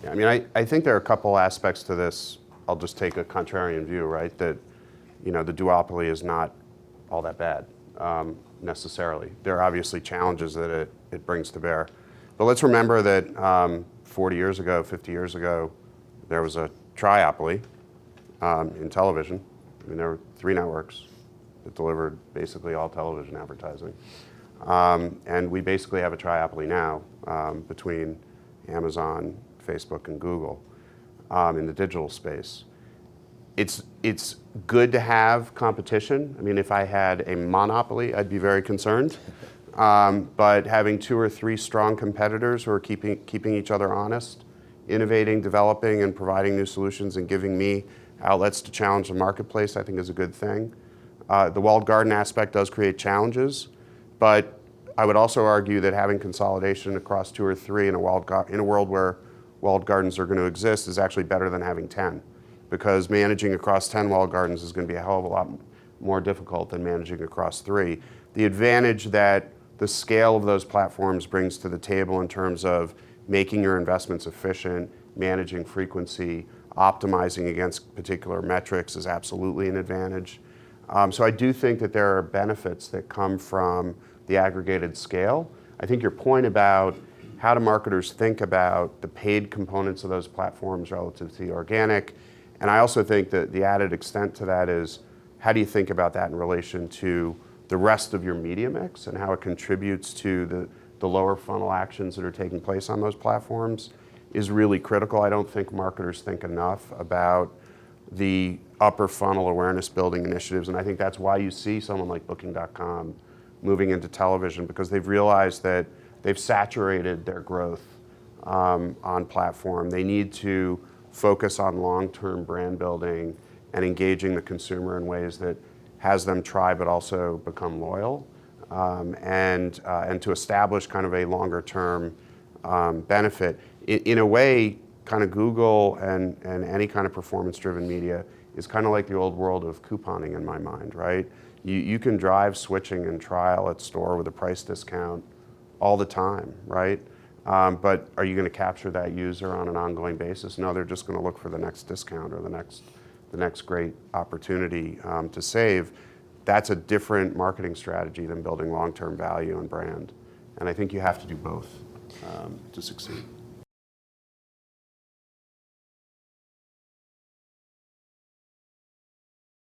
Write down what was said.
Yeah, I mean, I think there are a couple aspects to this. I'll just take a contrarian view, right? That, the duopoly is not all that bad, necessarily. There are obviously challenges that it brings to bear. But let's remember that 40 years ago, 50 years ago, there was a triopoly in television. I mean, there were 3 networks that delivered basically all television advertising. And we basically have a triopoly now between Amazon, Facebook, and Google in the digital space. It's good to have competition. I mean, if I had a monopoly, I'd be very concerned. But having 2 or 3 strong competitors who are keeping each other honest, innovating, developing, and providing new solutions and giving me outlets to challenge the marketplace, I think is a good thing. The walled garden aspect does create challenges, but I would also argue that having consolidation across 2 or 3 in a world where walled gardens are going to exist is actually better than having 10, because managing across 10 walled gardens is going to be a hell of a lot more difficult than managing across 3. The advantage that the scale of those platforms brings to the table in terms of making your investments efficient, managing frequency, optimizing against particular metrics is absolutely an advantage. So I do think that there are benefits that come from the aggregated scale. I think your point about how do marketers think about the paid components of those platforms relative to the organic, and I also think that the added extent to that is how do you think about that in relation to the rest of your media mix and how it contributes to the lower funnel actions that are taking place on those platforms is really critical. I don't think marketers think enough about the upper funnel awareness building initiatives, and I think that's why you see someone like Booking.com moving into television, because they've realized that they've saturated their growth on platform. They need to focus on long-term brand building and engaging the consumer in ways that has them try but also become loyal, and to establish kind of a longer-term benefit. In a way, kind of Google and any kind of performance-driven media is kind of like the old world of couponing in my mind, right? You can drive switching and trial at store with a price discount all the time, right? But are you going to capture that user on an ongoing basis? No, they're just going to look for the next discount or the next great opportunity to save. That's a different marketing strategy than building long-term value and brand. And I think you have to do both to succeed.